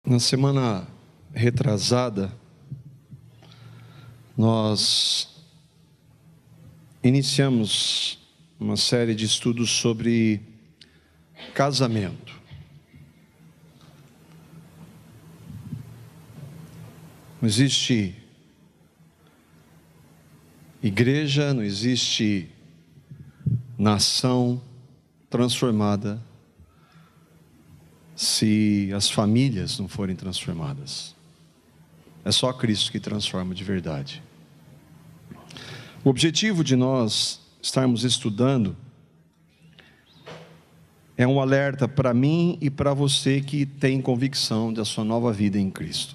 Na semana retrasada, nós iniciamos uma série de estudos sobre casamento. Não existe igreja, não existe nação transformada se as famílias não forem transformadas. É só Cristo que transforma de verdade. O objetivo de nós estarmos estudando é um alerta para mim e para você que tem convicção da sua nova vida em Cristo.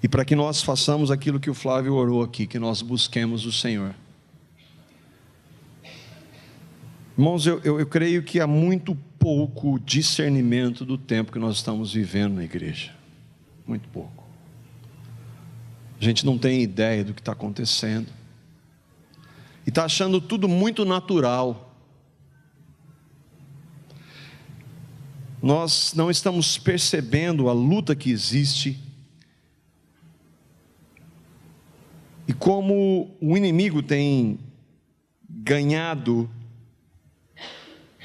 E para que nós façamos aquilo que o Flávio orou aqui, que nós busquemos o Senhor. Irmãos, eu creio que há muito pouco discernimento do tempo que nós estamos vivendo na igreja. Muito pouco. A gente não tem ideia do que está acontecendo. E está achando tudo muito natural. Nós não estamos percebendo a luta que existe. E como o inimigo tem ganhado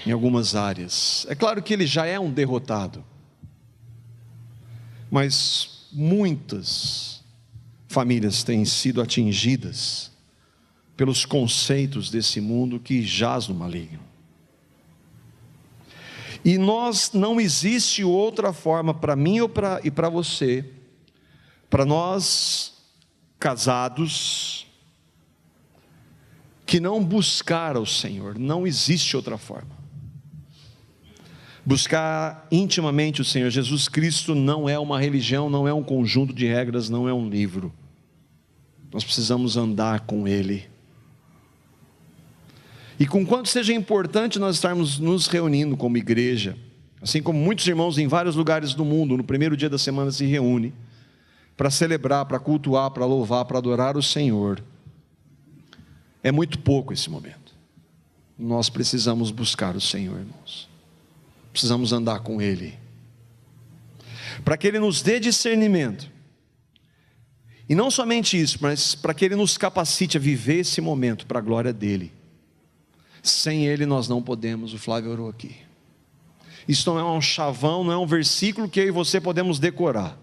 em algumas áreas. É claro que ele já é um derrotado. Mas muitas famílias têm sido atingidas pelos conceitos desse mundo que jaz no maligno. E não existe outra forma para mim e para você, para nós casados, que não buscar ao Senhor. Não existe outra forma. Buscar intimamente o Senhor Jesus Cristo não é uma religião, não é um conjunto de regras, não é um livro. Nós precisamos andar com Ele. E com quanto seja importante nós estarmos nos reunindo como igreja, assim como muitos irmãos em vários lugares do mundo, no primeiro dia da semana se reúnem, para celebrar, para cultuar, para louvar, para adorar o Senhor. É muito pouco esse momento. Nós precisamos buscar o Senhor, irmãos. Precisamos andar com Ele, para que Ele nos dê discernimento, e não somente isso, mas para que Ele nos capacite a viver esse momento para a glória dEle. Sem Ele nós não podemos. O Flávio orou aqui. Isso não é um chavão, não é um versículo que eu e você podemos decorar.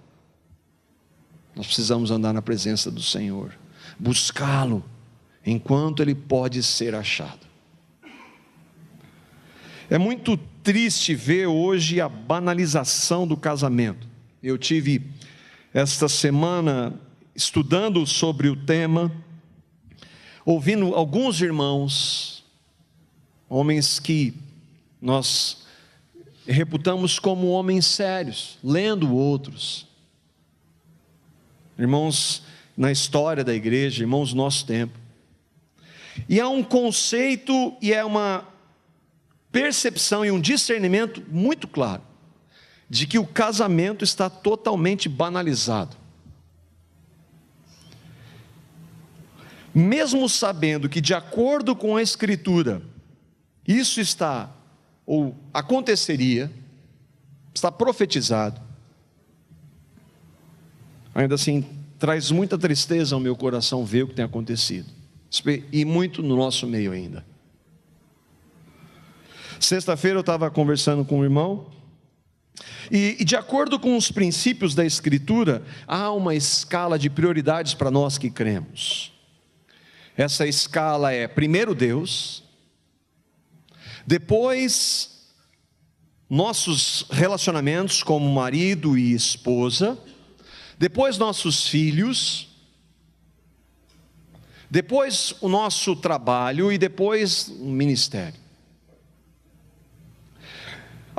Nós precisamos andar na presença do Senhor, buscá-lo enquanto Ele pode ser achado. É muito triste ver hoje a banalização do casamento. Eu tive esta semana estudando sobre o tema, ouvindo alguns irmãos, homens que nós reputamos como homens sérios, lendo outros, irmãos na história da igreja, irmãos do nosso tempo. E há um conceito e é uma percepção e um discernimento muito claro de que o casamento está totalmente banalizado. Mesmo sabendo que, de acordo com a Escritura, isso está ou aconteceria, está profetizado, ainda assim traz muita tristeza ao meu coração ver o que tem acontecido, e muito no nosso meio ainda. Sexta-feira eu estava conversando com um irmão, e de acordo com os princípios da Escritura, há uma escala de prioridades para nós que cremos. Essa escala é: primeiro Deus, depois nossos relacionamentos como marido e esposa, depois nossos filhos, depois o nosso trabalho e depois o ministério.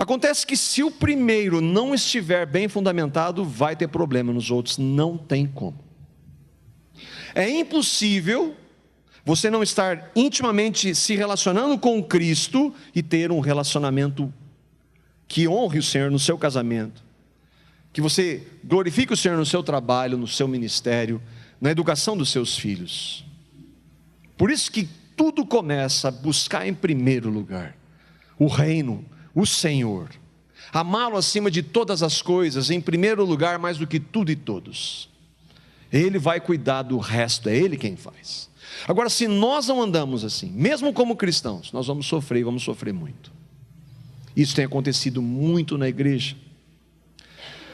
Acontece que se o primeiro não estiver bem fundamentado, vai ter problema nos outros, não tem como. É impossível você não estar intimamente se relacionando com Cristo e ter um relacionamento que honre o Senhor no seu casamento, que você glorifique o Senhor no seu trabalho, no seu ministério, na educação dos seus filhos. Por isso que tudo começa a buscar em primeiro lugar o reino, o Senhor. amá-lo acima de todas as coisas, em primeiro lugar, mais do que tudo e todos. Ele vai cuidar do resto, é Ele quem faz. Agora, se nós não andamos assim, mesmo como cristãos, nós vamos sofrer e vamos sofrer muito. Isso tem acontecido muito na igreja.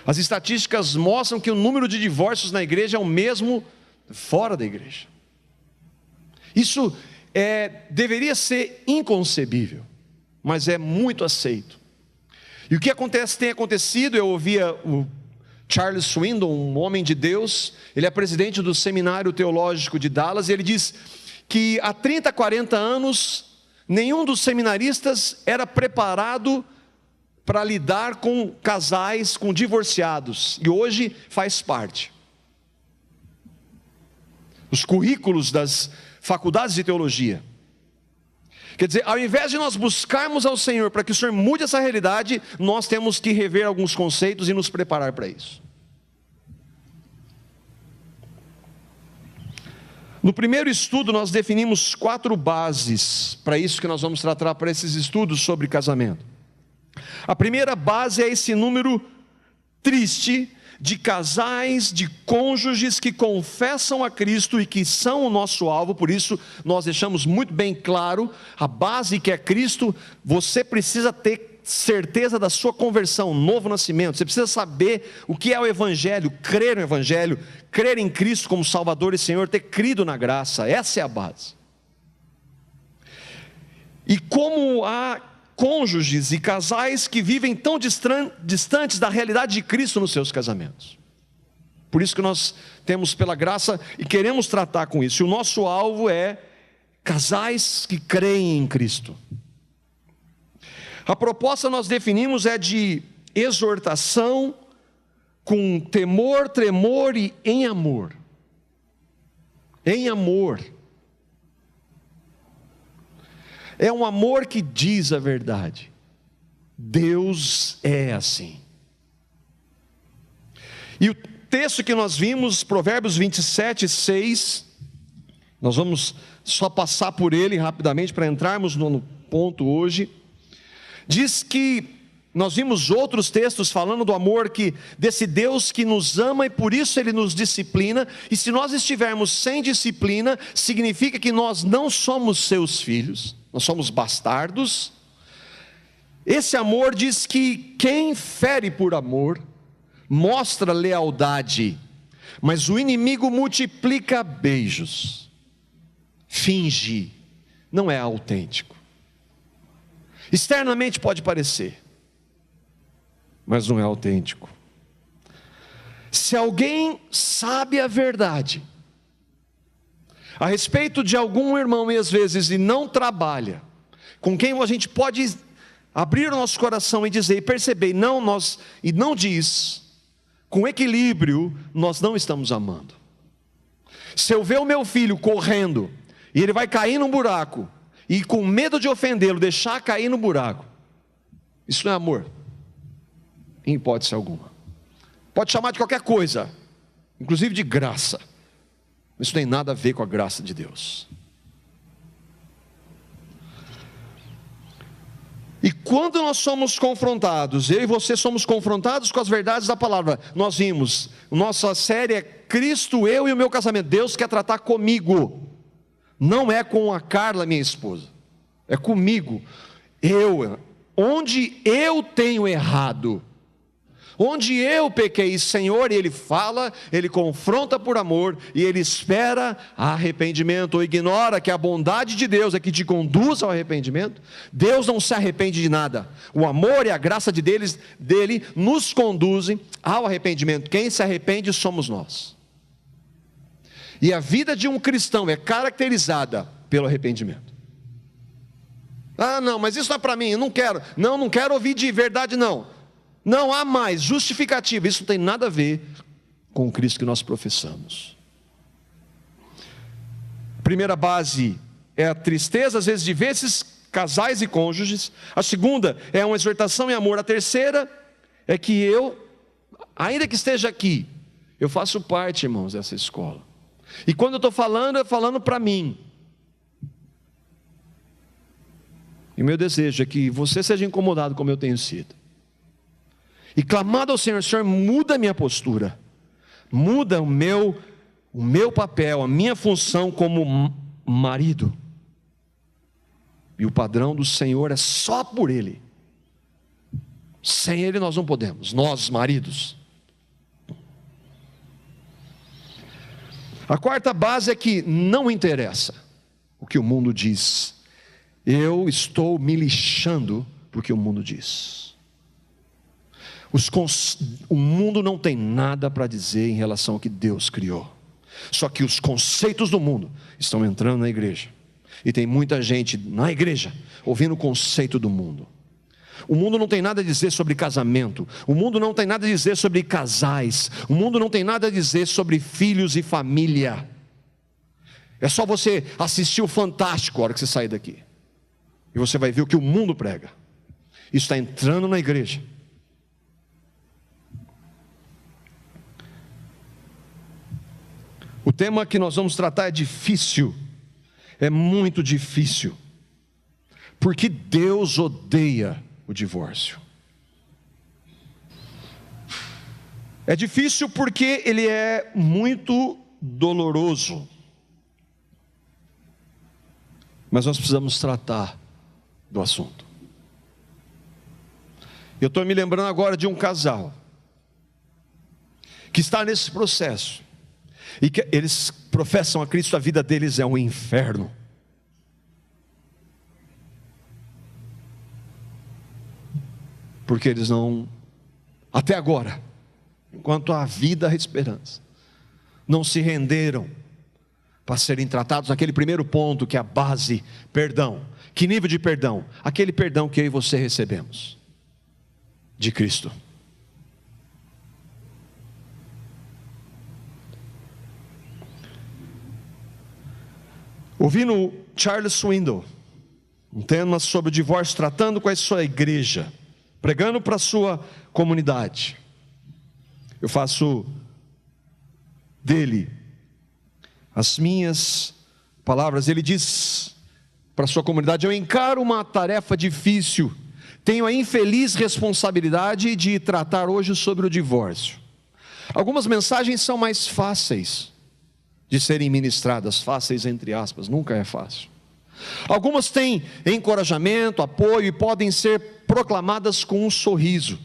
As estatísticas mostram que o número de divórcios na igreja é o mesmo fora da igreja. Isso deveria ser inconcebível, mas é muito aceito. E o que tem acontecido, eu ouvia o Charles Swindoll, um homem de Deus, ele é presidente do Seminário Teológico de Dallas, e ele diz que há 30, 40 anos, nenhum dos seminaristas era preparado para lidar com casais, com divorciados, e hoje faz parte. Os currículos das faculdades de teologia. Quer dizer, ao invés de nós buscarmos ao Senhor para que o Senhor mude essa realidade, nós temos que rever alguns conceitos e nos preparar para isso. No primeiro estudo, nós definimos 4 bases para isso que nós vamos tratar para esses estudos sobre casamento. A primeira base é esse número triste de casais, de cônjuges que confessam a Cristo e que são o nosso alvo. Por isso nós deixamos muito bem claro, a base que é Cristo. Você precisa ter certeza da sua conversão, novo nascimento. Você precisa saber o que é o Evangelho, crer no Evangelho, crer em Cristo como Salvador e Senhor, ter crido na graça. Essa é a base. E como há cônjuges e casais que vivem tão distantes da realidade de Cristo nos seus casamentos. Por isso que nós temos pela graça e queremos tratar com isso. E o nosso alvo é casais que creem em Cristo. A proposta nós definimos é de exortação com temor, tremor e em amor. Em amor. É um amor que diz a verdade. Deus é assim. E o texto que nós vimos, Provérbios 27, 6, nós vamos só passar por ele rapidamente para entrarmos no ponto hoje. Diz que nós vimos outros textos falando do amor desse Deus que nos ama e por isso Ele nos disciplina. E se nós estivermos sem disciplina, significa que nós não somos seus filhos, nós somos bastardos. Esse amor diz que quem fere por amor, mostra lealdade, mas o inimigo multiplica beijos, finge, não é autêntico. Externamente pode parecer, mas não é autêntico. Se alguém sabe a verdade a respeito de algum irmão e às vezes e não trabalha, com quem a gente pode abrir o nosso coração e dizer, e perceber, e não diz, com equilíbrio, nós não estamos amando. Se eu ver o meu filho correndo, e ele vai cair num buraco, e com medo de ofendê-lo, deixar cair no buraco, isso não é amor, em hipótese alguma. Pode chamar de qualquer coisa, inclusive de graça, isso não tem nada a ver com a graça de Deus. E quando nós somos confrontados, eu e você somos confrontados com as verdades da palavra, nós vimos, nossa série é Cristo, eu e o meu casamento. Deus quer tratar comigo, não é com a Carla, minha esposa, é comigo. Onde eu tenho errado, onde eu pequei, Senhor, e Ele fala, Ele confronta por amor, e Ele espera arrependimento, ou ignora que a bondade de Deus é que te conduz ao arrependimento. Deus não se arrepende de nada, o amor e a graça dele nos conduzem ao arrependimento. Quem se arrepende somos nós. E a vida de um cristão é caracterizada pelo arrependimento. Ah não, mas isso não é para mim, eu não quero. Não quero ouvir de verdade não. Não há mais justificativa, isso não tem nada a ver com o Cristo que nós professamos. A primeira base é a tristeza, às vezes, de ver esses casais e cônjuges. A segunda é uma exortação em amor. A terceira é que eu, ainda que esteja aqui, eu faço parte, irmãos, dessa escola. E quando eu estou falando para mim. E o meu desejo é que você seja incomodado como eu tenho sido. e clamado ao Senhor: Senhor, muda a minha postura, muda o meu papel, a minha função como marido. E o padrão do Senhor é só por Ele. Sem Ele nós não podemos, nós maridos. A quarta base é que não interessa o que o mundo diz. Eu estou me lixando porque o mundo diz. O mundo não tem nada para dizer em relação ao que Deus criou. Só que os conceitos do mundo estão entrando na igreja. E tem muita gente na igreja ouvindo o conceito do mundo. O mundo não tem nada a dizer sobre casamento. O mundo não tem nada a dizer sobre casais. O mundo não tem nada a dizer sobre filhos e família. É só você assistir o Fantástico a hora que você sair daqui. E você vai ver o que o mundo prega. Isso está entrando na igreja. O tema que nós vamos tratar é difícil. É muito difícil. Porque Deus odeia o divórcio. É difícil porque ele é muito doloroso. Mas nós precisamos tratar do assunto. Eu estou me lembrando agora de um casal que está nesse processo e que eles professam a Cristo, a vida deles é um inferno. Porque eles não, até agora, enquanto há vida, há esperança, não se renderam para serem tratados naquele primeiro ponto, que é a base: perdão. Que nível de perdão? Aquele perdão que eu e você recebemos de Cristo. Ouvindo Charles Swindoll, um tema sobre o divórcio, tratando com a sua igreja, pregando para a sua comunidade, eu faço dele as minhas palavras. Ele diz para a sua comunidade: eu encaro uma tarefa difícil, tenho a infeliz responsabilidade de tratar hoje sobre o divórcio. Algumas mensagens são mais fáceis de serem ministradas, fáceis entre aspas, nunca é fácil. Algumas têm encorajamento, apoio e podem ser proclamadas com um sorriso.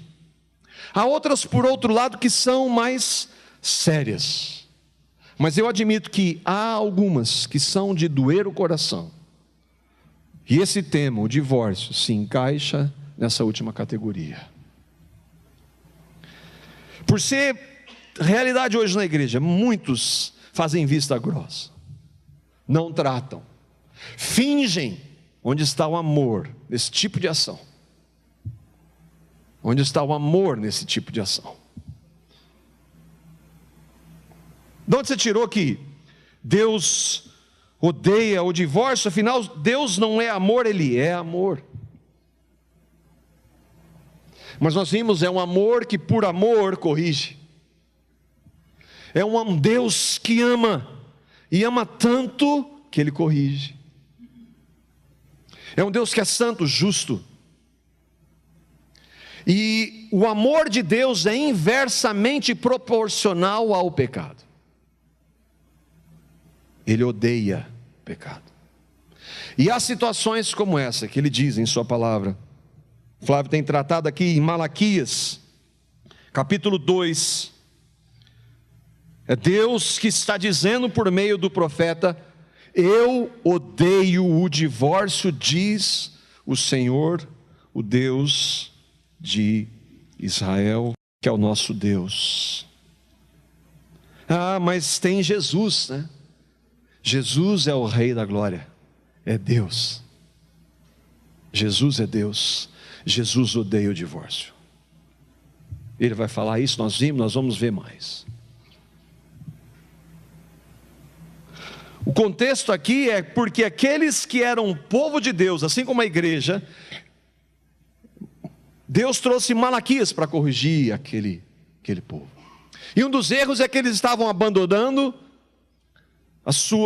Há outras, por outro lado, que são mais sérias. Mas eu admito que há algumas que são de doer o coração. E esse tema, o divórcio, se encaixa nessa última categoria. Por ser realidade hoje na igreja, muitos fazem vista grossa, não tratam, fingem. Onde está o amor nesse tipo de ação? Onde está o amor nesse tipo de ação? De onde você tirou que Deus odeia o divórcio? Afinal, Deus não é amor, Ele é amor. Mas nós vimos, é um amor que por amor corrige. É um Deus que ama, e ama tanto que Ele corrige. É um Deus que é santo, justo. E o amor de Deus é inversamente proporcional ao pecado. Ele odeia o pecado. E há situações como essa que Ele diz em sua palavra. Flávio tem tratado aqui em Malaquias, capítulo 2. É Deus que está dizendo por meio do profeta: eu odeio o divórcio, diz o Senhor, o Deus de Israel, que é o nosso Deus. Ah, mas tem Jesus, né? Jesus é o Rei da Glória, é Deus. Jesus é Deus. Jesus odeia o divórcio. Ele vai falar isso, nós vimos, nós vamos ver mais. O contexto aqui é porque aqueles que eram povo de Deus, assim como a igreja, Deus trouxe Malaquias para corrigir aquele povo. E um dos erros é que eles estavam abandonando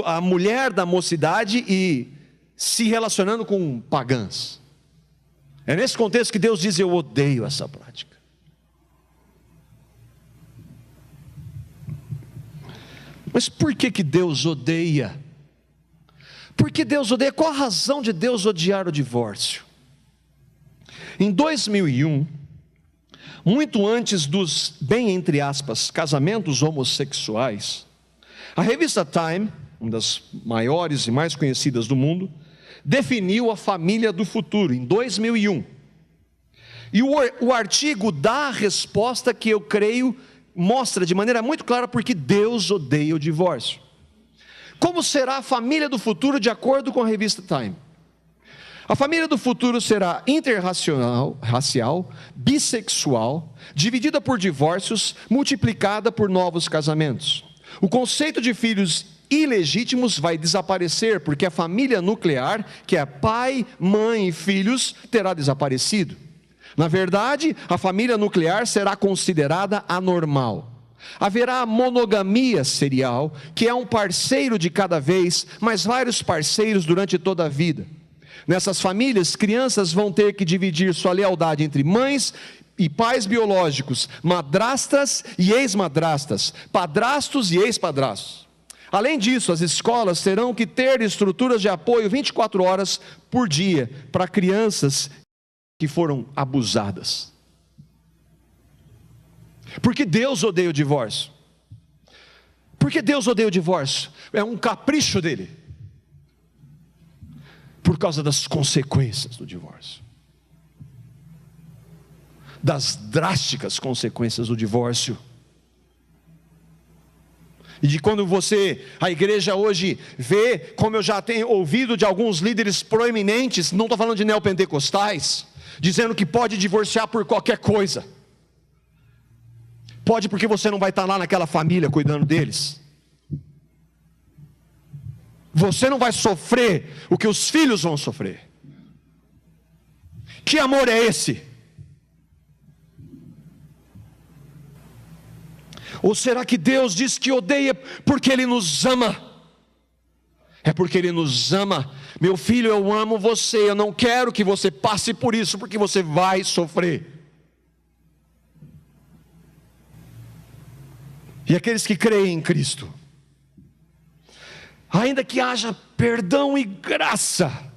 a mulher da mocidade e se relacionando com pagãs. É nesse contexto que Deus diz: eu odeio essa prática. Mas por que Deus odeia? Por que Deus odeia? Qual a razão de Deus odiar o divórcio? Em 2001, muito antes dos, bem entre aspas, casamentos homossexuais, a revista Time, uma das maiores e mais conhecidas do mundo, definiu a família do futuro, em 2001. E o artigo dá a resposta que eu creio, mostra de maneira muito clara porque Deus odeia o divórcio. Como será a família do futuro de acordo com a revista Time? A família do futuro será interracial, bissexual, dividida por divórcios, multiplicada por novos casamentos. O conceito de filhos ilegítimos vai desaparecer, porque a família nuclear, que é pai, mãe e filhos, terá desaparecido. Na verdade, a família nuclear será considerada anormal. Haverá a monogamia serial, que é um parceiro de cada vez, mas vários parceiros durante toda a vida. Nessas famílias, crianças vão ter que dividir sua lealdade entre mães e pais biológicos, madrastas e ex-madrastas, padrastos e ex-padrastos. Além disso, as escolas terão que ter estruturas de apoio 24 horas por dia para crianças que foram abusadas. Por que Deus odeia o divórcio? Por que Deus odeia o divórcio? É um capricho dele. Por causa das consequências do divórcio. Das drásticas consequências do divórcio. E de quando a igreja hoje vê, como eu já tenho ouvido de alguns líderes proeminentes, não estou falando de neopentecostais, dizendo que pode divorciar por qualquer coisa. Pode porque você não vai estar lá naquela família cuidando deles. Você não vai sofrer o que os filhos vão sofrer. Que amor é esse? Ou será que Deus diz que odeia porque Ele nos ama? É porque Ele nos ama. Meu filho, eu amo você, eu não quero que você passe por isso, porque você vai sofrer. E aqueles que creem em Cristo, ainda que haja perdão e graça,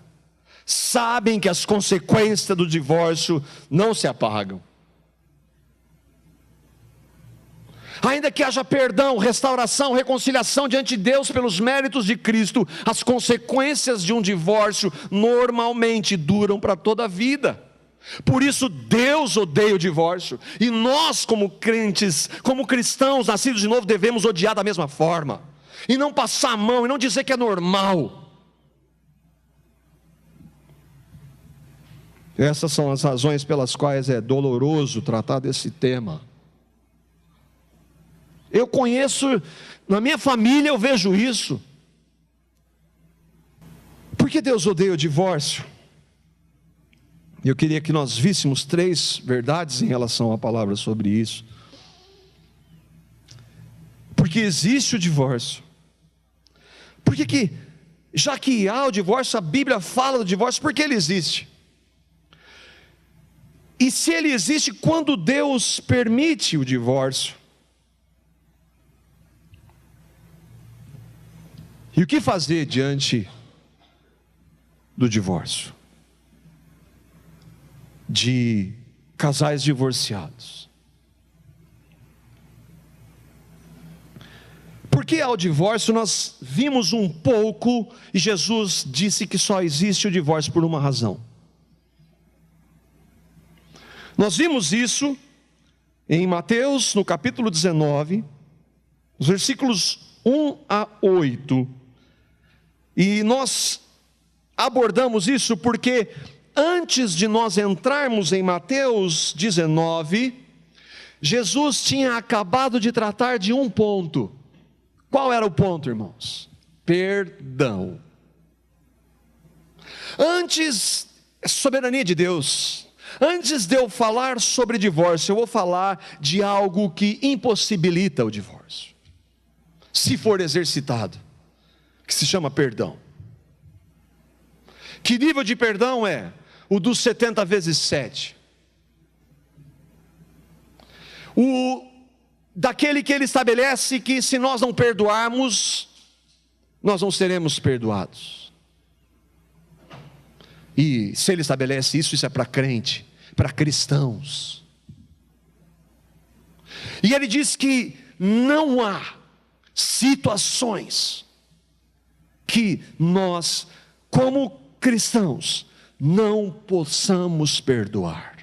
sabem que as consequências do divórcio não se apagam. Ainda que haja perdão, restauração, reconciliação diante de Deus pelos méritos de Cristo, as consequências de um divórcio normalmente duram para toda a vida. Por isso Deus odeia o divórcio, e nós como crentes, como cristãos nascidos de novo, devemos odiar da mesma forma, e não passar a mão, e não dizer que é normal. Essas são as razões pelas quais é doloroso tratar desse tema. Eu conheço, na minha família eu vejo isso. Por que Deus odeia o divórcio? Eu queria que nós víssemos 3 verdades em relação à palavra sobre isso. Porque existe o divórcio. Porque já que há o divórcio, a Bíblia fala do divórcio, porque ele existe. E se ele existe, quando Deus permite o divórcio? E o que fazer diante do divórcio? De casais divorciados. Porque ao divórcio nós vimos um pouco, e Jesus disse que só existe o divórcio por uma razão. Nós vimos isso em Mateus, no capítulo 19, os versículos 1 a 8. E nós abordamos isso porque antes de nós entrarmos em Mateus 19, Jesus tinha acabado de tratar de um ponto. Qual era o ponto, irmãos? Perdão. Antes, soberania de Deus. Antes de eu falar sobre divórcio, eu vou falar de algo que impossibilita o divórcio, se for exercitado, que se chama perdão. Que nível de perdão é? O dos 70 vezes 7. daquele que ele estabelece que se nós não perdoarmos, nós não seremos perdoados. E se ele estabelece isso, isso é para crente, para cristãos. E ele diz que não há situações que nós, como cristãos, não possamos perdoar.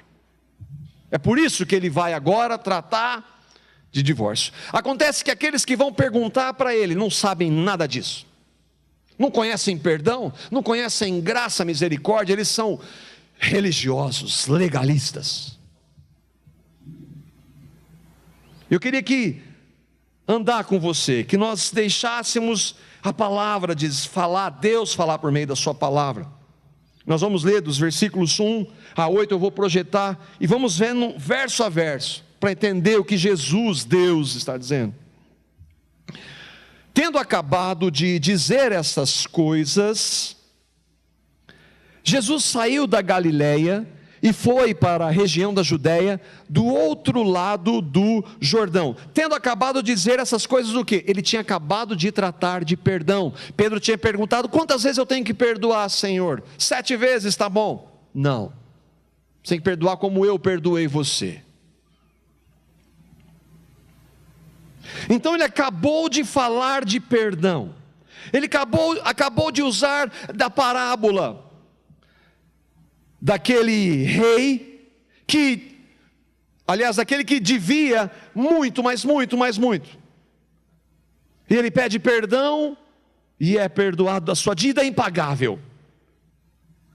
É por isso que ele vai agora tratar de divórcio. Acontece que aqueles que vão perguntar para ele não sabem nada disso. Não conhecem perdão, não conhecem graça, misericórdia, eles são religiosos, legalistas. Eu queria andar com você, que nós deixássemos a palavra de falar, Deus falar por meio da sua palavra. Nós vamos ler dos versículos 1 a 8, eu vou projetar, e vamos vendo verso a verso, para entender o que Jesus, Deus, está dizendo. Tendo acabado de dizer essas coisas, Jesus saiu da Galileia e foi para a região da Judéia, do outro lado do Jordão. Tendo acabado de dizer essas coisas, o quê? Ele tinha acabado de tratar de perdão. Pedro tinha perguntado: quantas vezes eu tenho que perdoar, Senhor? 7 vezes, está bom? Não, você tem que perdoar como eu perdoei você. Então ele acabou de falar de perdão. Ele acabou de usar da parábola daquele rei que, aliás, daquele que devia muito, mas muito, mas muito. E ele pede perdão e é perdoado da sua dívida impagável.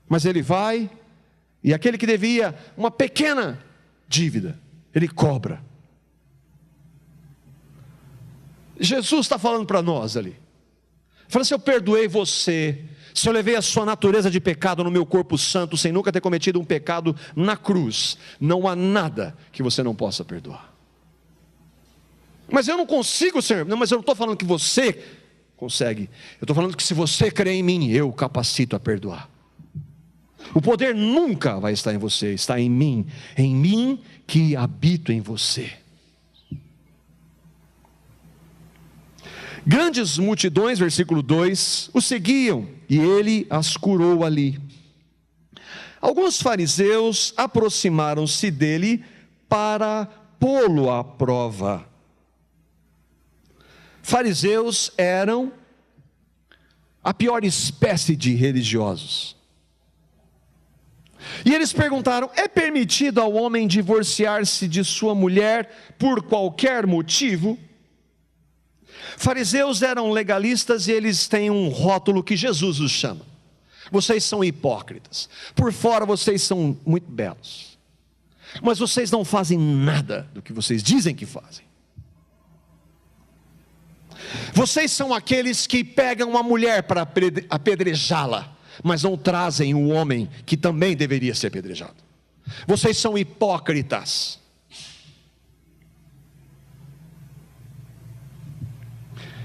Mas ele vai e aquele que devia uma pequena dívida, ele cobra. Jesus está falando para nós ali. Fala assim: eu perdoei você, se eu levei a sua natureza de pecado no meu corpo santo, sem nunca ter cometido um pecado na cruz, não há nada que você não possa perdoar. Mas eu não consigo, Senhor. Não, mas eu não estou falando que você consegue. Eu estou falando que se você crê em mim, eu capacito a perdoar. O poder nunca vai estar em você, está em mim que habito em você. Grandes multidões, versículo 2, o seguiam e ele as curou ali. Alguns fariseus aproximaram-se dele para pô-lo à prova. Fariseus eram a pior espécie de religiosos. E eles perguntaram: é permitido ao homem divorciar-se de sua mulher por qualquer motivo? Fariseus eram legalistas e eles têm um rótulo que Jesus os chama: vocês são hipócritas. Por fora vocês são muito belos, mas vocês não fazem nada do que vocês dizem que fazem. Vocês são aqueles que pegam uma mulher para apedrejá-la, mas não trazem um homem que também deveria ser apedrejado. Vocês são hipócritas.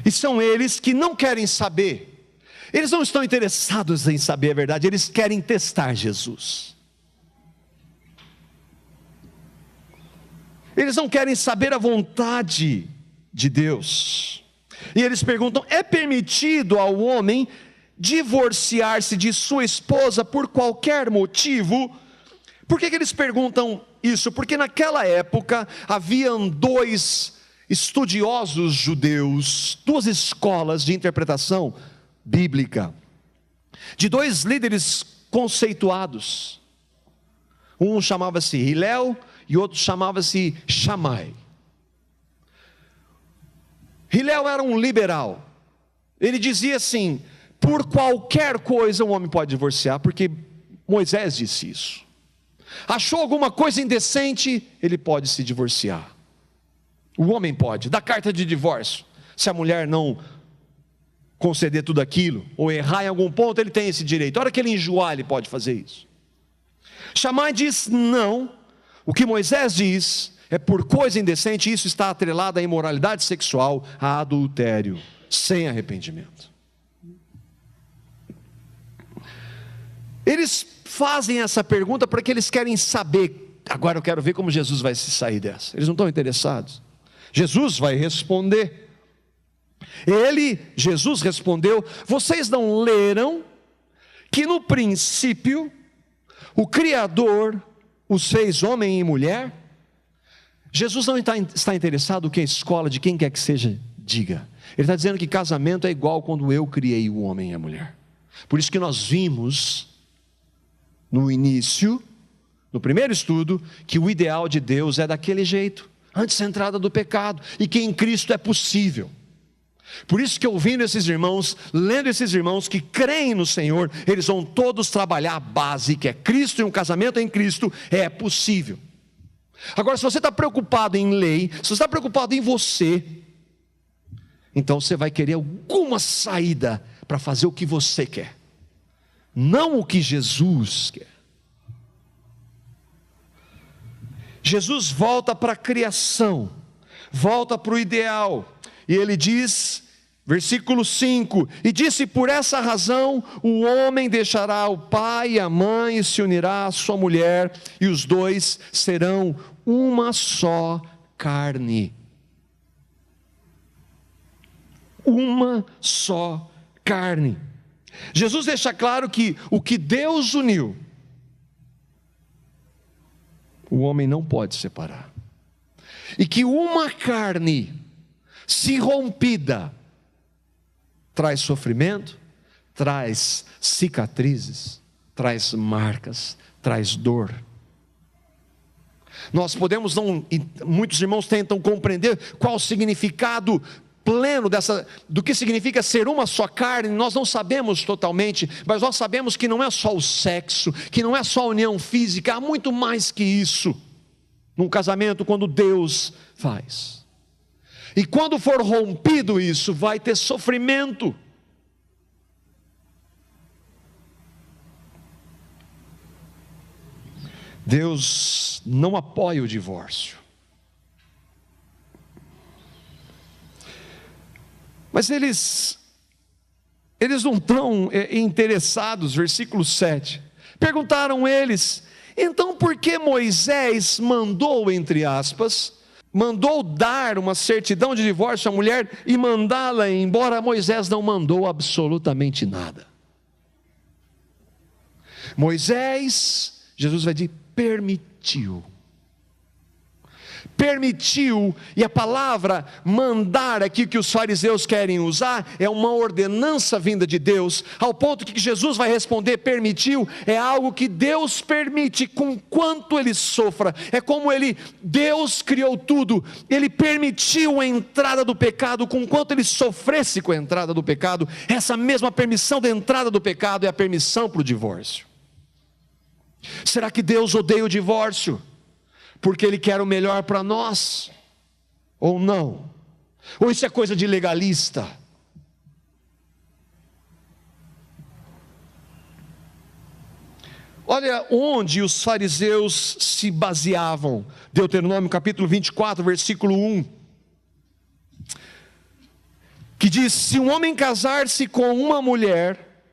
E são eles que não querem saber. Eles não estão interessados em saber a verdade, eles querem testar Jesus. Eles não querem saber a vontade de Deus. E eles perguntam: é permitido ao homem divorciar-se de sua esposa por qualquer motivo? Por que eles perguntam isso? Porque naquela época haviam 2 estudiosos judeus, 2 escolas de interpretação bíblica, de 2 líderes conceituados. Um chamava-se Hillel e outro chamava-se Shammai. Hillel era um liberal. Ele dizia assim: por qualquer coisa um homem pode divorciar, porque Moisés disse isso. Achou alguma coisa indecente, ele pode se divorciar. O homem pode dar carta de divórcio. Se a mulher não conceder tudo aquilo, ou errar em algum ponto, ele tem esse direito. A hora que ele enjoar, ele pode fazer isso. Shammai diz: não, o que Moisés diz é por coisa indecente, isso está atrelado à imoralidade sexual, a adultério, sem arrependimento. Eles fazem essa pergunta porque eles querem saber: agora eu quero ver como Jesus vai se sair dessa. Eles não estão interessados. Jesus vai responder. Jesus respondeu: vocês não leram que no princípio o Criador os fez homem e mulher? Jesus não está interessado que a escola de quem quer que seja diga. Ele está dizendo que casamento é igual quando eu criei o homem e a mulher. Por isso que nós vimos no início, no primeiro estudo, que o ideal de Deus é daquele jeito, antes da entrada do pecado, e que em Cristo é possível. Por isso que ouvindo esses irmãos, lendo esses irmãos que creem no Senhor, eles vão todos trabalhar a base, que é Cristo, e um casamento em Cristo é possível. Agora, se você está preocupado em lei, se você está preocupado em você, então você vai querer alguma saída para fazer o que você quer, não o que Jesus quer. Jesus volta para a criação, volta para o ideal, e ele diz, versículo 5: e disse: por essa razão o homem deixará o pai e a mãe e se unirá à sua mulher, e os dois serão uma só carne. Uma só carne. Jesus deixa claro que o que Deus uniu, o homem não pode separar. E que uma carne, se rompida, traz sofrimento, traz cicatrizes, traz marcas, traz dor. Nós podemos não, muitos irmãos tentam compreender qual o significado pleno do que significa ser uma só carne. Nós não sabemos totalmente, mas nós sabemos que não é só o sexo, que não é só a união física, há muito mais que isso num casamento quando Deus faz. E quando for rompido isso, vai ter sofrimento. Deus não apoia o divórcio. Mas eles não estão interessados, versículo 7. Perguntaram eles: então por que Moisés mandou, entre aspas, mandou dar uma certidão de divórcio à mulher e mandá-la embora? Moisés não mandou absolutamente nada. Moisés, Jesus vai dizer, permitiu, e a palavra mandar aqui que os fariseus querem usar, é uma ordenança vinda de Deus, ao ponto que Jesus vai responder, permitiu, é algo que Deus permite, com quanto ele sofra, é como Deus criou tudo, ele permitiu a entrada do pecado, com quanto ele sofresse com a entrada do pecado. Essa mesma permissão da entrada do pecado é a permissão para o divórcio. Será que Deus odeia o divórcio porque Ele quer o melhor para nós? Ou não? Ou isso é coisa de legalista? Olha onde os fariseus se baseavam. Deuteronômio capítulo 24, versículo 1. Que diz: se um homem casar-se com uma mulher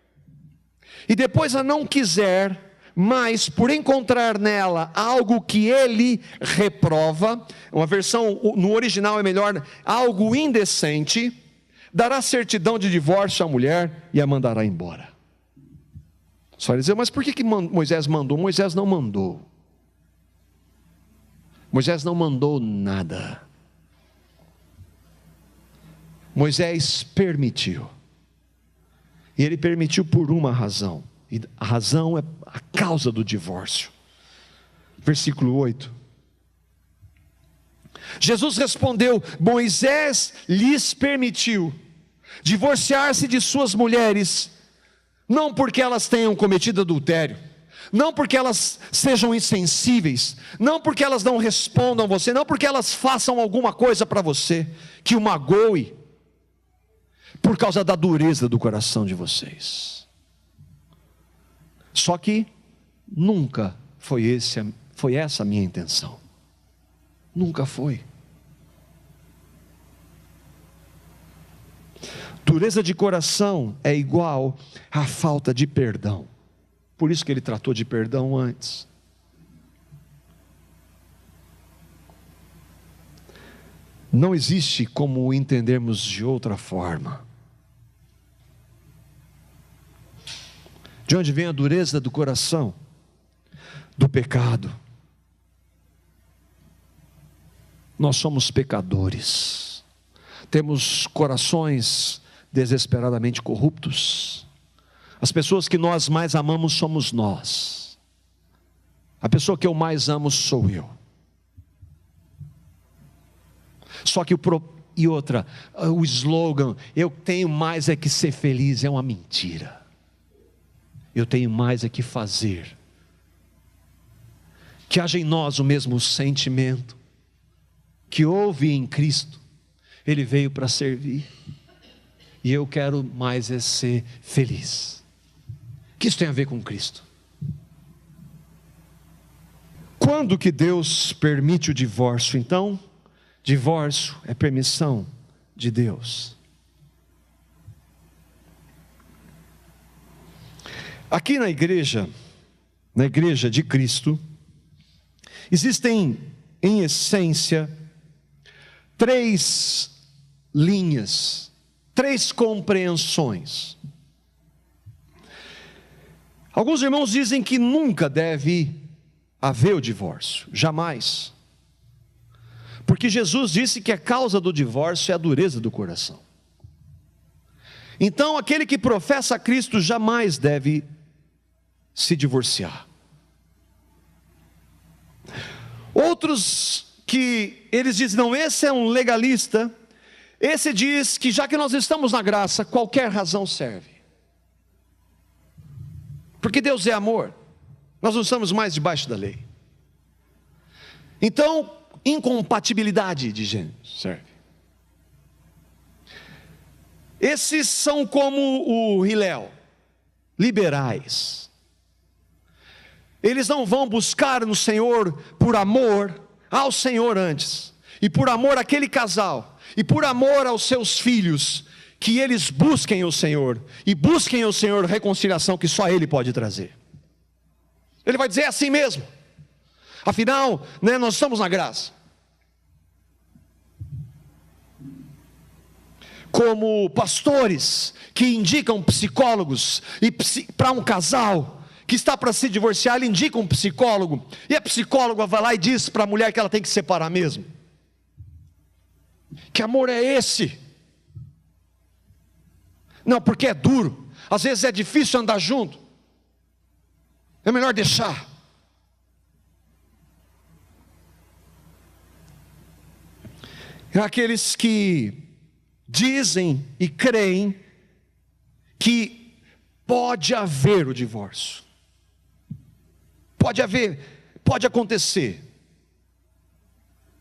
e depois a não quiser, mas por encontrar nela algo que ele reprova, uma versão no original é melhor, algo indecente, dará certidão de divórcio à mulher e a mandará embora. Só dizer, mas por que Moisés mandou? Moisés não mandou. Moisés não mandou nada. Moisés permitiu. E ele permitiu por uma razão. E a razão é a causa do divórcio. Versículo 8. Jesus respondeu: Moisés lhes permitiu divorciar-se de suas mulheres, não porque elas tenham cometido adultério, não porque elas sejam insensíveis, não porque elas não respondam a você, não porque elas façam alguma coisa para você que o magoe, por causa da dureza do coração de vocês. Só que nunca foi essa a minha intenção. Nunca foi. Dureza de coração é igual à falta de perdão. Por isso que ele tratou de perdão antes. Não existe como entendermos de outra forma. De onde vem a dureza do coração? Do pecado. Nós somos pecadores. Temos corações desesperadamente corruptos. As pessoas que nós mais amamos somos nós. A pessoa que eu mais amo sou eu. Só que o slogan, eu tenho mais é que ser feliz, é uma mentira. Eu tenho mais é que fazer. Que haja em nós o mesmo sentimento que houve em Cristo. Ele veio para servir. E eu quero mais é ser feliz. O que isso tem a ver com Cristo? Quando que Deus permite o divórcio? Então, divórcio é permissão de Deus. Aqui na igreja de Cristo, existem, em essência, 3 linhas, 3 compreensões. Alguns irmãos dizem que nunca deve haver o divórcio, jamais. Porque Jesus disse que a causa do divórcio é a dureza do coração. Então, aquele que professa a Cristo jamais deve se divorciar. Outros que eles dizem, não, esse é um legalista, esse diz que já que nós estamos na graça, qualquer razão serve. Porque Deus é amor, nós não estamos mais debaixo da lei. Então, incompatibilidade de gêneros serve. Esses são como o Hillel, liberais. Eles não vão buscar no Senhor por amor ao Senhor antes, e por amor àquele casal, e por amor aos seus filhos, que eles busquem o Senhor, e busquem o Senhor reconciliação que só Ele pode trazer. Ele vai dizer, é assim mesmo, afinal, nós estamos na graça. Como pastores que indicam psicólogos, e para um casal que está para se divorciar, ele indica um psicólogo, e a psicóloga vai lá e diz para a mulher que ela tem que separar mesmo. Que amor é esse? Não, porque é duro, às vezes é difícil andar junto, é melhor deixar. É aqueles que dizem e creem que pode haver o divórcio. Pode haver, pode acontecer.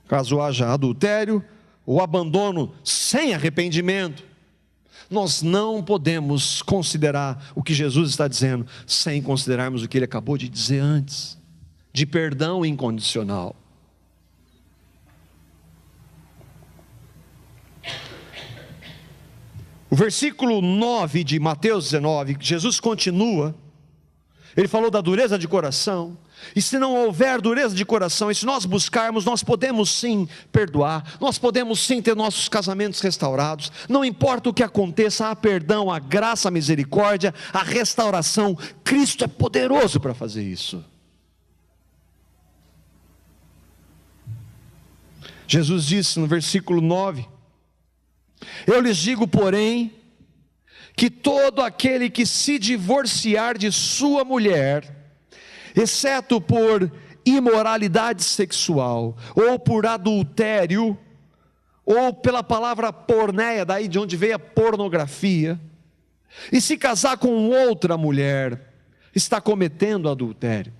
Caso haja adultério ou abandono sem arrependimento, nós não podemos considerar o que Jesus está dizendo sem considerarmos o que ele acabou de dizer antes, de perdão incondicional. O versículo 9 de Mateus 19, Jesus continua. Ele falou da dureza de coração, e se não houver dureza de coração, e se nós buscarmos, nós podemos sim perdoar, nós podemos sim ter nossos casamentos restaurados, não importa o que aconteça, há perdão, há graça, há misericórdia, há restauração. Cristo é poderoso para fazer isso. Jesus disse no versículo 9, eu lhes digo, porém, que todo aquele que se divorciar de sua mulher, exceto por imoralidade sexual, ou por adultério, ou pela palavra porneia, daí de onde veio a pornografia, e se casar com outra mulher, está cometendo adultério.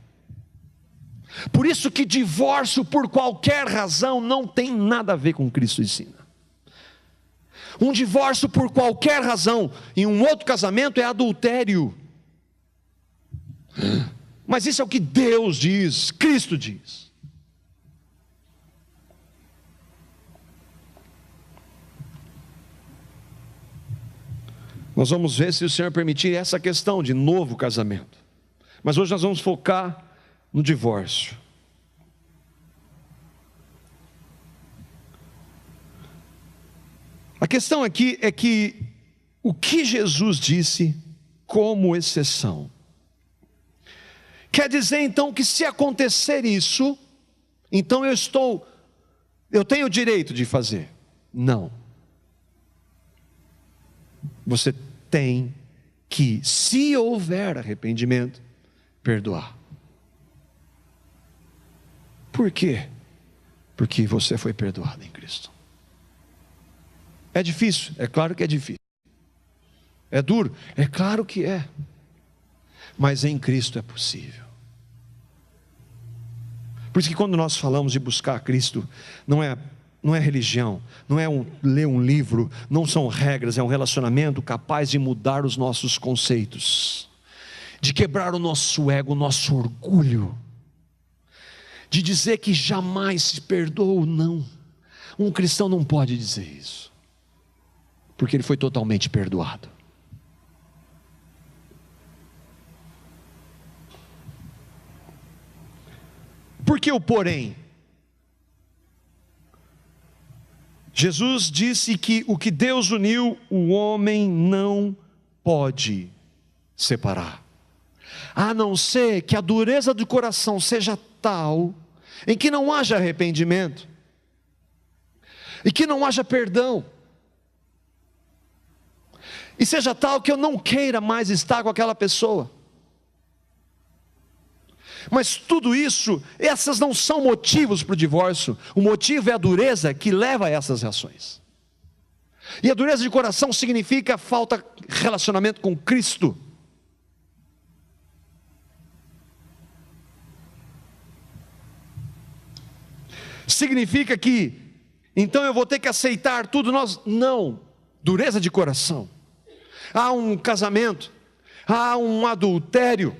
Por isso que divórcio por qualquer razão não tem nada a ver com o que Cristo ensina. Um divórcio por qualquer razão em um outro casamento é adultério. Mas isso é o que Deus diz, Cristo diz. Nós vamos ver se o Senhor permitir essa questão de novo casamento. Mas hoje nós vamos focar no divórcio. questão aqui é que o que Jesus disse como exceção quer dizer então que se acontecer isso, então eu tenho o direito de fazer. Não. Você tem que, se houver arrependimento, perdoar. Por quê? Porque você foi perdoado em Cristo. É difícil? É claro que é difícil. É duro? É claro que é. Mas em Cristo é possível. Por isso que quando nós falamos de buscar Cristo, não é religião, não é ler um livro, não são regras, é um relacionamento capaz de mudar os nossos conceitos, de quebrar o nosso ego, o nosso orgulho, de dizer que jamais se perdoou. Não, um cristão não pode dizer isso, porque ele foi totalmente perdoado. Por que o porém? Jesus disse que o que Deus uniu, o homem não pode separar, a não ser que a dureza do coração seja tal, em que não haja arrependimento, e que não haja perdão, e seja tal que eu não queira mais estar com aquela pessoa. Mas tudo isso, essas não são motivos para o divórcio. O motivo é a dureza que leva a essas reações. E a dureza de coração significa falta de relacionamento com Cristo. Significa que, então eu vou ter que aceitar tudo. Não, dureza de coração. Há um casamento, há um adultério,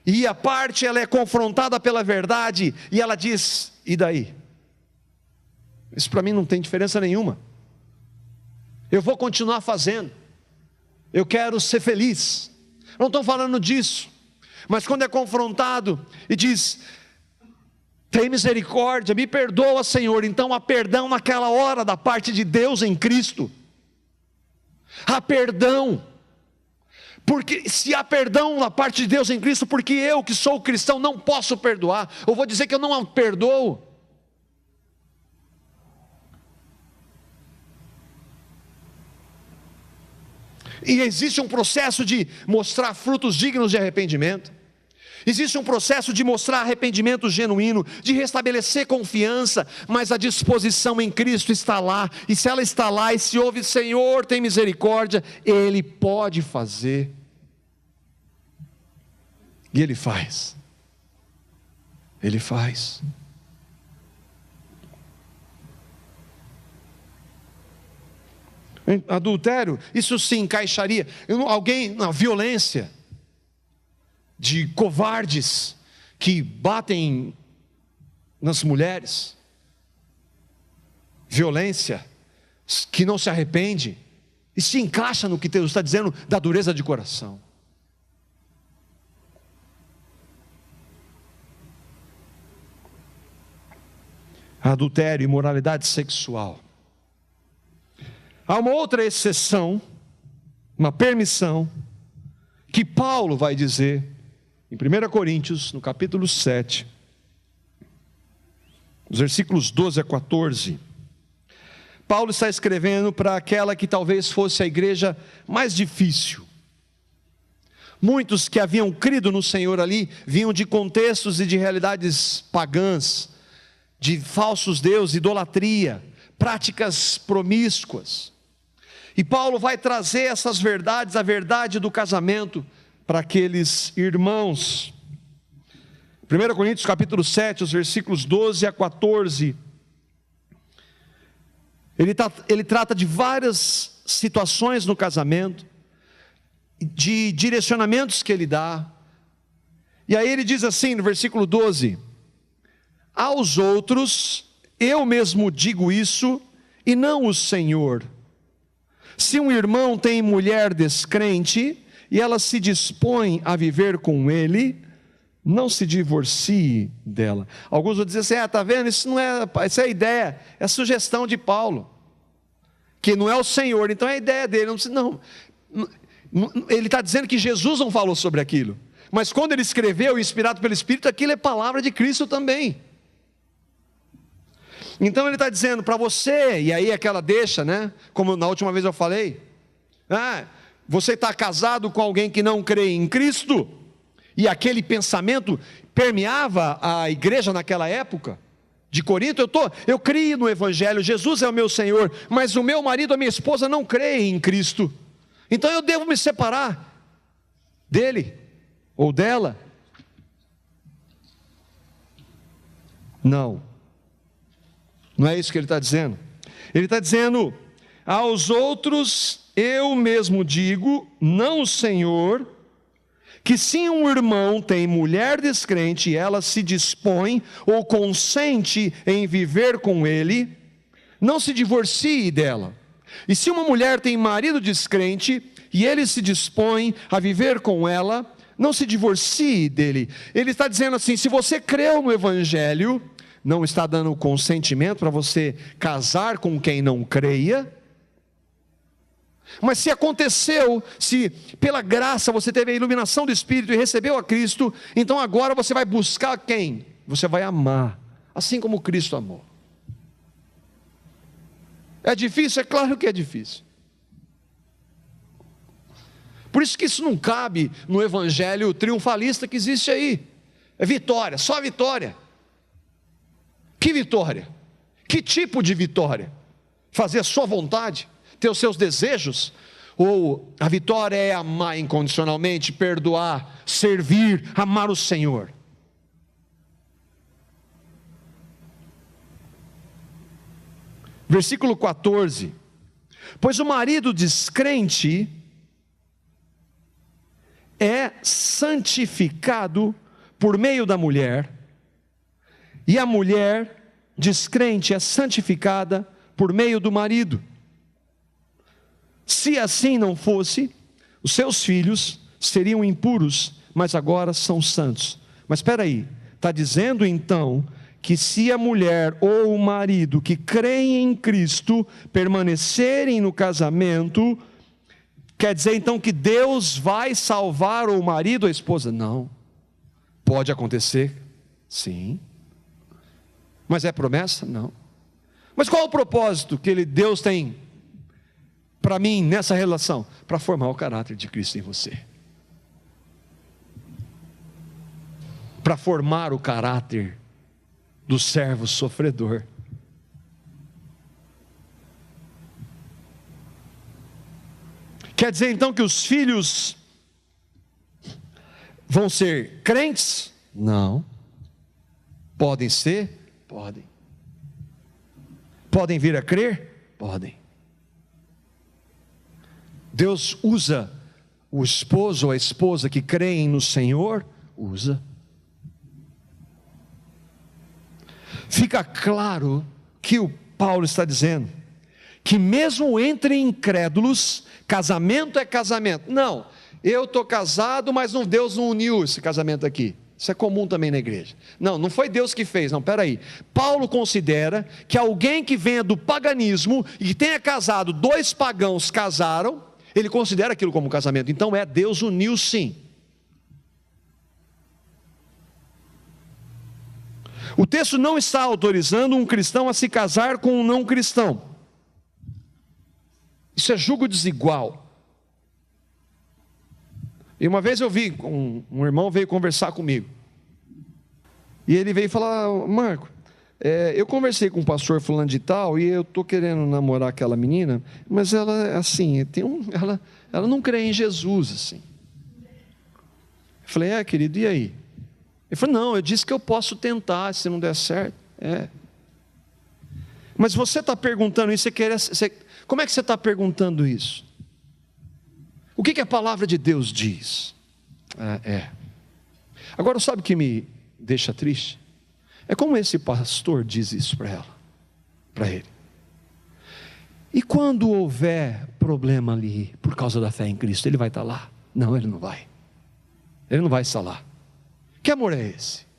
e a parte ela é confrontada pela verdade, e ela diz: e daí? Isso para mim não tem diferença nenhuma. Eu vou continuar fazendo. Eu quero ser feliz. Não estou falando disso. Mas quando é confrontado e diz: tem misericórdia, me perdoa, Senhor. Então há perdão naquela hora da parte de Deus em Cristo. Há perdão. Porque se há perdão da parte de Deus em Cristo, porque eu que sou cristão não posso perdoar, ou vou dizer que eu não perdoo. E existe um processo de mostrar frutos dignos de arrependimento. Existe um processo de mostrar arrependimento genuíno, de restabelecer confiança, mas a disposição em Cristo está lá, e se ela está lá, e se ouve: Senhor, tem misericórdia, Ele pode fazer, e Ele faz, Ele faz. Adultério, isso se encaixaria, alguém na violência, de covardes que batem nas mulheres, violência que não se arrepende, e se encaixa no que Deus está dizendo da dureza de coração. Adultério, imoralidade sexual. Há uma outra exceção, uma permissão, que Paulo vai dizer em 1 Coríntios, no capítulo 7, os versículos 12 a 14, Paulo está escrevendo para aquela que talvez fosse a igreja mais difícil. Muitos que haviam crido no Senhor ali, vinham de contextos e de realidades pagãs, de falsos deuses, idolatria, práticas promíscuas. E Paulo vai trazer essas verdades, a verdade do casamento, para aqueles irmãos. 1 Coríntios capítulo 7, os versículos 12 a 14, ele trata de várias situações no casamento, de direcionamentos que ele dá, e aí ele diz assim no versículo 12: aos outros eu mesmo digo isso, e não o Senhor. Se um irmão tem mulher descrente, e ela se dispõe a viver com ele, não se divorcie dela. Alguns vão dizer assim: está vendo, isso não é, isso é ideia, é sugestão de Paulo. que não é o Senhor, então é a ideia dele. Ele está dizendo que Jesus não falou sobre aquilo, mas quando ele escreveu, inspirado pelo Espírito, aquilo é palavra de Cristo também. Então ele está dizendo para você, e aí aquela deixa, né? Como na última vez eu falei, você está casado com alguém que não crê em Cristo, e aquele pensamento permeava a igreja naquela época de Corinto. Eu creio no Evangelho, Jesus é o meu Senhor, mas o meu marido, a minha esposa não creem em Cristo, então eu devo me separar dele ou dela? Não é isso que ele está dizendo. Ele está dizendo: aos outros eu mesmo digo, não o Senhor, que se um irmão tem mulher descrente e ela se dispõe ou consente em viver com ele, não se divorcie dela. E se uma mulher tem marido descrente e ele se dispõe a viver com ela, não se divorcie dele. Ele está dizendo assim: se você creu no Evangelho, não está dando consentimento para você casar com quem não creia. Mas se aconteceu, se pela graça você teve a iluminação do Espírito e recebeu a Cristo, então agora você vai buscar quem? Você vai amar, assim como Cristo amou. É difícil? É claro que é difícil. Por isso que isso não cabe no evangelho triunfalista que existe aí. É vitória, só vitória. Que vitória? Que tipo de vitória? Fazer a sua vontade? Ter os seus desejos? Ou a vitória é amar incondicionalmente, perdoar, servir, amar o Senhor? Versículo 14: pois o marido descrente é santificado por meio da mulher, e a mulher descrente é santificada por meio do marido. Se assim não fosse, os seus filhos seriam impuros, mas agora são santos. Mas espera aí, está dizendo então que se a mulher ou o marido que creem em Cristo permanecerem no casamento, quer dizer então que Deus vai salvar o marido ou a esposa? Não. Pode acontecer? Sim. Mas é promessa? Não. Mas qual é o propósito que Deus tem para mim nessa relação? Para formar o caráter de Cristo em você. Para formar o caráter do servo sofredor. Quer dizer então que os filhos vão ser crentes? Não. Podem ser? Podem. Podem vir a crer? Podem. Deus usa o esposo ou a esposa que creem no Senhor? Usa. Fica claro que o Paulo está dizendo que mesmo entre incrédulos, casamento é casamento. Não, eu estou casado, mas Deus não uniu esse casamento aqui. Isso é comum também na igreja. Não foi Deus que fez. Não, peraí. Paulo considera que alguém que venha do paganismo e tenha casado, dois pagãos casaram, ele considera aquilo como casamento. Então Deus uniu sim. O texto não está autorizando um cristão a se casar com um não cristão. Isso é julgo desigual. E uma vez eu vi, um irmão veio conversar comigo. E ele veio falar: Marco, eu conversei com o pastor fulano de tal, e eu estou querendo namorar aquela menina, mas ela, assim, ela não crê em Jesus, assim. Eu falei: querido, e aí? Ele falou: não, eu disse que eu posso tentar, se não der certo. Mas você está perguntando isso, como é que você está perguntando isso? O que a palavra de Deus diz? Agora, sabe o que me deixa triste? É como esse pastor diz isso para ela, para ele. E quando houver problema ali, por causa da fé em Cristo, ele vai estar lá? Não, ele não vai. Ele não vai estar lá. Que amor é esse?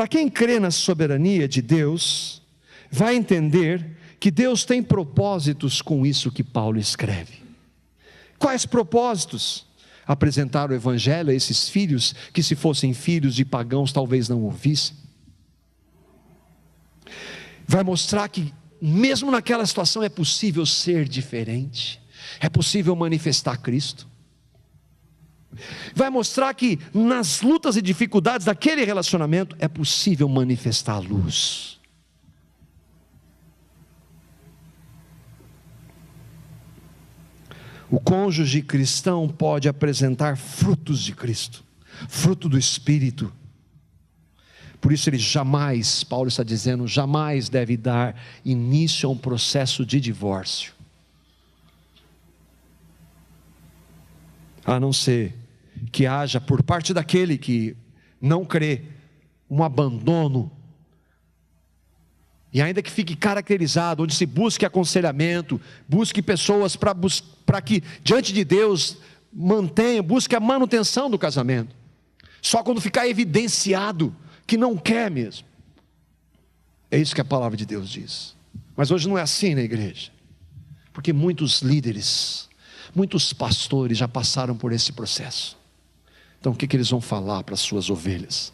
Para quem crê na soberania de Deus, vai entender que Deus tem propósitos com isso que Paulo escreve. Quais propósitos? Apresentar o evangelho a esses filhos, que se fossem filhos de pagãos talvez não ouvissem. Vai mostrar que mesmo naquela situação é possível ser diferente, é possível manifestar Cristo. Vai mostrar que nas lutas e dificuldades daquele relacionamento é possível manifestar a luz. O cônjuge cristão pode apresentar frutos de Cristo, fruto do Espírito. Por isso ele jamais, Paulo está dizendo, jamais deve dar início a um processo de divórcio. A não ser que haja por parte daquele que não crê, um abandono. E ainda que fique caracterizado, onde se busque aconselhamento, busque pessoas para que diante de Deus busque a manutenção do casamento. Só quando ficar evidenciado que não quer mesmo. É isso que a palavra de Deus diz. Mas hoje não é assim na igreja. Porque muitos líderes, muitos pastores já passaram por esse processo. Então o que eles vão falar para as suas ovelhas?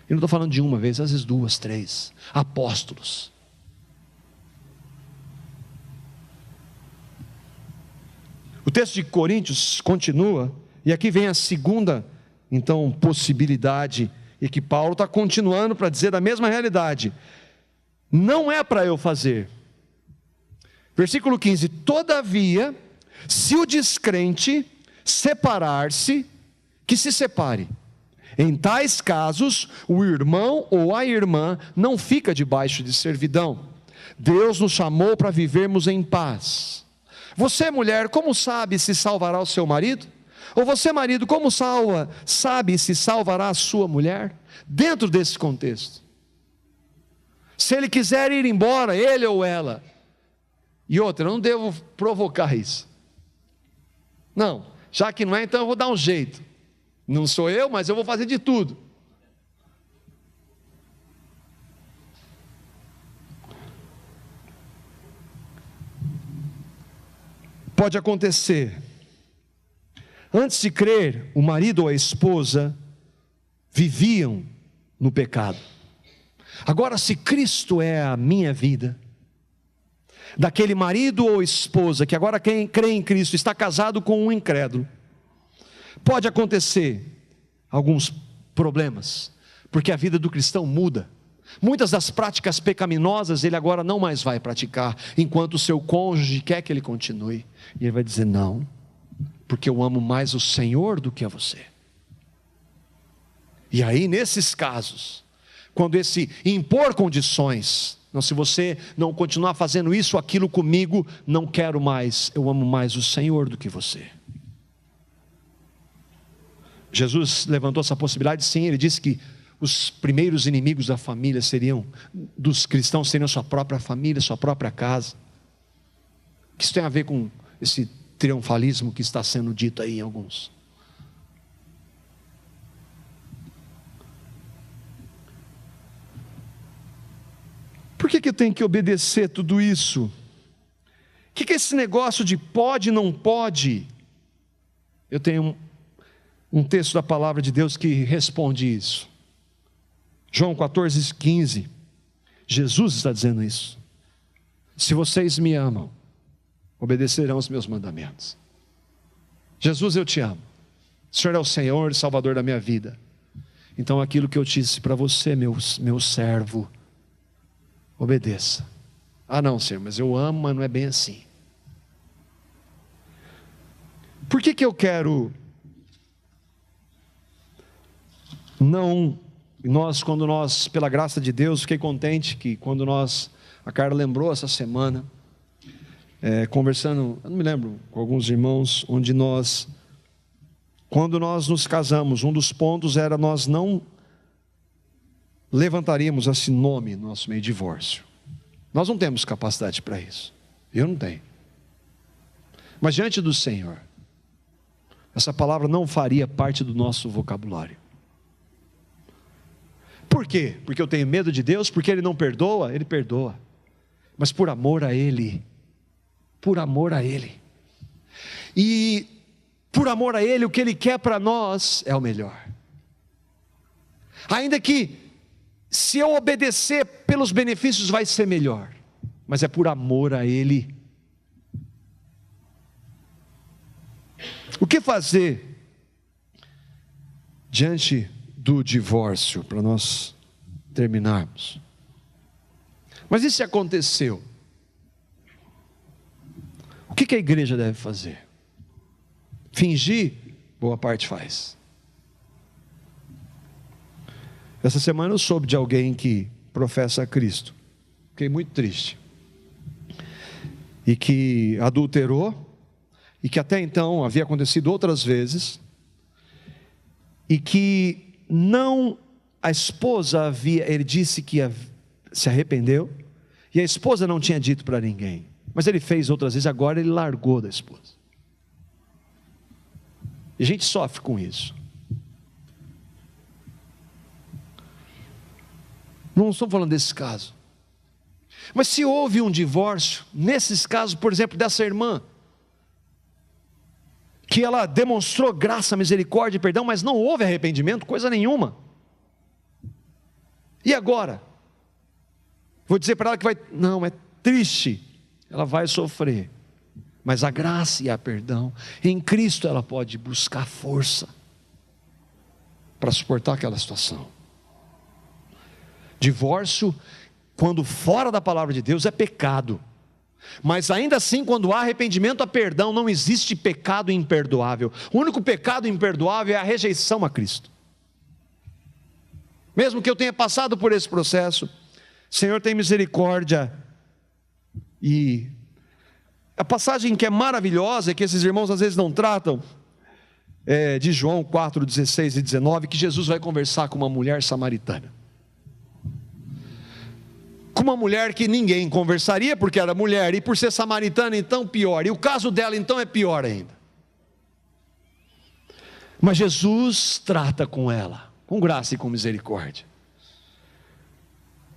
Eu não estou falando de uma vez, às vezes duas, três. Apóstolos. O texto de Coríntios continua, e aqui vem a segunda, então, possibilidade, e que Paulo está continuando para dizer da mesma realidade. Não é para eu fazer. Versículo 15: todavia, se o descrente separar-se, que se separe. Em tais casos, o irmão ou a irmã não fica debaixo de servidão. Deus nos chamou para vivermos em paz. Você, mulher, como sabe se salvará o seu marido? Ou você, marido, como sabe se salvará a sua mulher? Dentro desse contexto. Se ele quiser ir embora, ele ou ela. E outra, eu não devo provocar isso. Não, já que não é, então eu vou dar um jeito. Não sou eu, mas eu vou fazer de tudo. Pode acontecer. Antes de crer, o marido ou a esposa viviam no pecado. Agora, se Cristo é a minha vida, daquele marido ou esposa que agora quem crê em Cristo está casado com um incrédulo, pode acontecer alguns problemas, porque a vida do cristão muda. Muitas das práticas pecaminosas ele agora não mais vai praticar, enquanto o seu cônjuge quer que ele continue. E ele vai dizer: não, porque eu amo mais o Senhor do que a você. E aí, nesses casos, quando esse impor condições, não, se você não continuar fazendo isso ou aquilo comigo, não quero mais, eu amo mais o Senhor do que você. Jesus levantou essa possibilidade, sim. Ele disse que os primeiros inimigos da família dos cristãos seriam sua própria família, sua própria casa. Que isso tem a ver com esse triunfalismo que está sendo dito aí em alguns. Por que eu tenho que obedecer tudo isso? O que é esse negócio de pode e não pode? Eu tenho um texto da palavra de Deus que responde isso. João 14:15. Jesus está dizendo isso. Se vocês me amam, obedecerão os meus mandamentos. Jesus, eu te amo. O Senhor é o Senhor e Salvador da minha vida. Então aquilo que eu disse para você, meu servo, obedeça. Ah não, Senhor, mas eu amo, mas não é bem assim. Por que eu quero quando nós, pela graça de Deus, fiquei contente que quando a Carla lembrou essa semana, conversando, eu não me lembro, com alguns irmãos, onde quando nós nos casamos, um dos pontos era nós não levantaríamos esse nome no nosso meio, divórcio. Nós não temos capacidade para isso, eu não tenho. Mas diante do Senhor, essa palavra não faria parte do nosso vocabulário. Por quê? Porque eu tenho medo de Deus? Porque Ele não perdoa? Ele perdoa, mas por amor a Ele. Por amor a Ele. E por amor a Ele, o que Ele quer para nós é o melhor. Ainda que, se eu obedecer pelos benefícios, vai ser melhor, mas é por amor a Ele. O que fazer diante do divórcio, para nós terminarmos? Mas e se aconteceu? O que a igreja deve fazer? Fingir, boa parte faz. Essa semana eu soube de alguém que professa a Cristo. Fiquei muito triste. E que adulterou, e que até então havia acontecido outras vezes, e que não, a esposa havia, ele disse que se arrependeu, e a esposa não tinha dito para ninguém, mas ele fez outras vezes, agora ele largou da esposa. E a gente sofre com isso. Não estou falando desse caso, mas se houve um divórcio, nesses casos, por exemplo, dessa irmã, que ela demonstrou graça, misericórdia e perdão, mas não houve arrependimento, coisa nenhuma. E agora? Vou dizer para ela que não, é triste, ela vai sofrer, mas a graça e a perdão, em Cristo ela pode buscar força, para suportar aquela situação. Divórcio, quando fora da palavra de Deus, é pecado. Mas ainda assim, quando há arrependimento, há perdão, não existe pecado imperdoável. O único pecado imperdoável é a rejeição a Cristo. Mesmo que eu tenha passado por esse processo, Senhor, tem misericórdia. E a passagem que é maravilhosa, que esses irmãos às vezes não tratam, é de João 4, 16 e 19, que Jesus vai conversar com uma mulher samaritana. Com uma mulher que ninguém conversaria, porque era mulher, e por ser samaritana, então pior, e o caso dela então é pior ainda. Mas Jesus trata com ela, com graça e com misericórdia.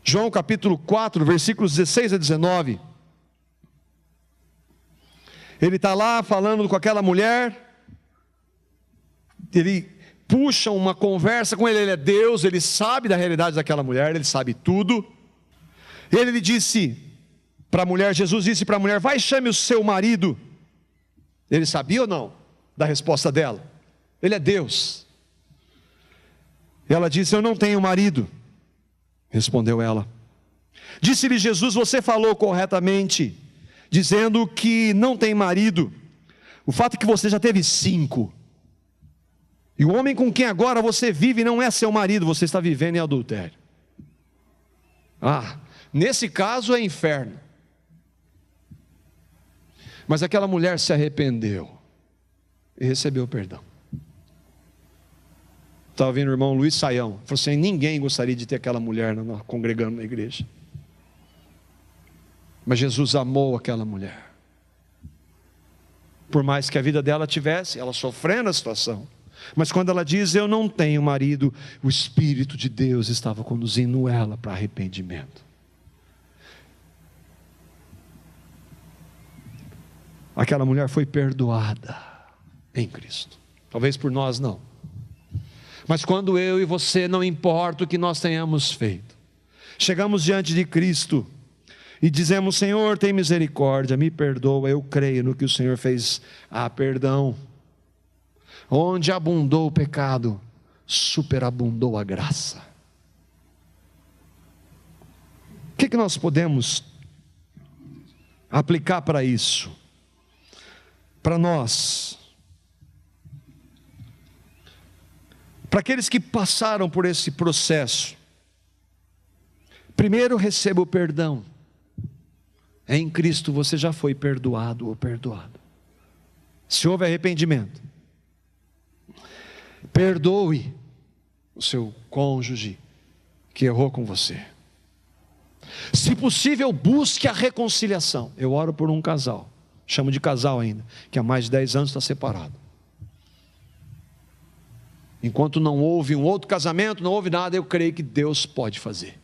João capítulo 4, versículos 16 a 19, ele está lá falando com aquela mulher, ele puxa uma conversa com ele é Deus, ele sabe da realidade daquela mulher, ele sabe tudo. Ele lhe disse para a mulher, Jesus disse para a mulher, vai, chame o seu marido. Ele sabia ou não da resposta dela? Ele é Deus. Ela disse, eu não tenho marido. Respondeu ela. Disse-lhe Jesus, você falou corretamente, dizendo que não tem marido. O fato é que você já teve 5. E o homem com quem agora você vive não é seu marido, você está vivendo em adultério. Nesse caso é inferno. Mas aquela mulher se arrependeu e recebeu perdão. Estava vendo o irmão Luiz Saião, falou assim, ninguém gostaria de ter aquela mulher congregando na igreja. Mas Jesus amou aquela mulher. Por mais que a vida dela tivesse, ela sofrendo a situação. Mas quando ela diz, eu não tenho marido, o Espírito de Deus estava conduzindo ela para arrependimento. Aquela mulher foi perdoada em Cristo. Talvez por nós não. Mas quando eu e você, não importa o que nós tenhamos feito, chegamos diante de Cristo e dizemos, Senhor, tem misericórdia, me perdoa, eu creio no que o Senhor fez. Perdão. Onde abundou o pecado, superabundou a graça. O que nós podemos aplicar para isso? Para nós, para aqueles que passaram por esse processo, primeiro receba o perdão. Em Cristo você já foi perdoado ou perdoada. Se houve arrependimento, perdoe o seu cônjuge que errou com você. Se possível, busque a reconciliação. Eu oro por um casal, chamo de casal ainda, que há mais de 10 anos está separado. Enquanto não houve um outro casamento, não houve nada, eu creio que Deus pode fazer.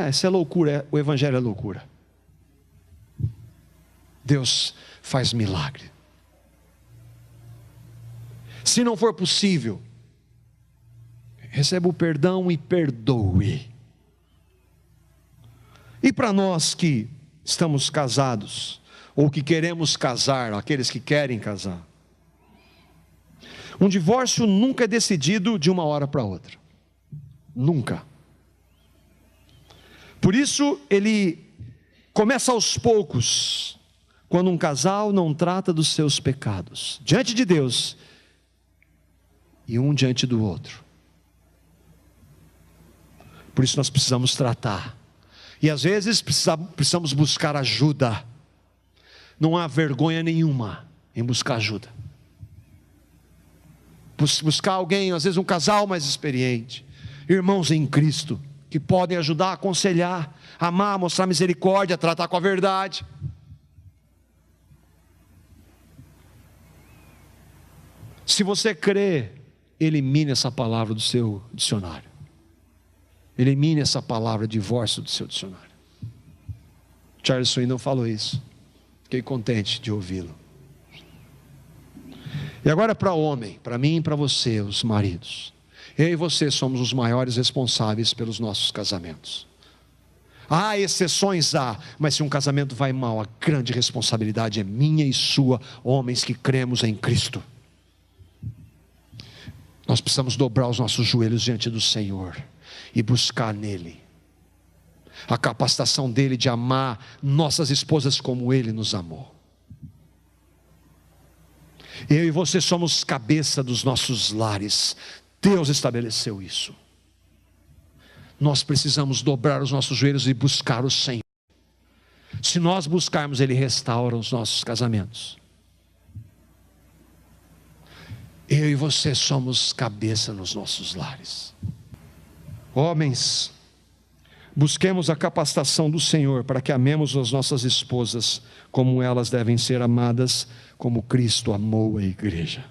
Isso é loucura, o Evangelho é loucura. Deus faz milagre. Se não for possível, receba o perdão e perdoe. E para nós que estamos casados, ou que queremos casar, aqueles que querem casar, um divórcio nunca é decidido de uma hora para outra. Nunca. Por isso, ele começa aos poucos, quando um casal não trata dos seus pecados, diante de Deus, e um diante do outro. Por isso nós precisamos tratar. E às vezes precisamos buscar ajuda. Não há vergonha nenhuma em buscar ajuda. Buscar alguém, às vezes um casal mais experiente, irmãos em Cristo, que podem ajudar, aconselhar, amar, mostrar misericórdia, tratar com a verdade. Se você crê, elimine essa palavra do seu dicionário. Elimine essa palavra divórcio do seu dicionário. Charles Swindoll falou isso. Fiquei contente de ouvi-lo. E agora para o homem, para mim e para você, os maridos. Eu e você somos os maiores responsáveis pelos nossos casamentos. Há exceções, mas se um casamento vai mal, a grande responsabilidade é minha e sua, homens que cremos em Cristo. Nós precisamos dobrar os nossos joelhos diante do Senhor e buscar nele a capacitação dele de amar nossas esposas como ele nos amou. Eu e você somos cabeça dos nossos lares. Deus estabeleceu isso. Nós precisamos dobrar os nossos joelhos e buscar o Senhor. Se nós buscarmos, ele restaura os nossos casamentos. Eu e você somos cabeça nos nossos lares. Homens, busquemos a capacitação do Senhor para que amemos as nossas esposas como elas devem ser amadas, como Cristo amou a igreja.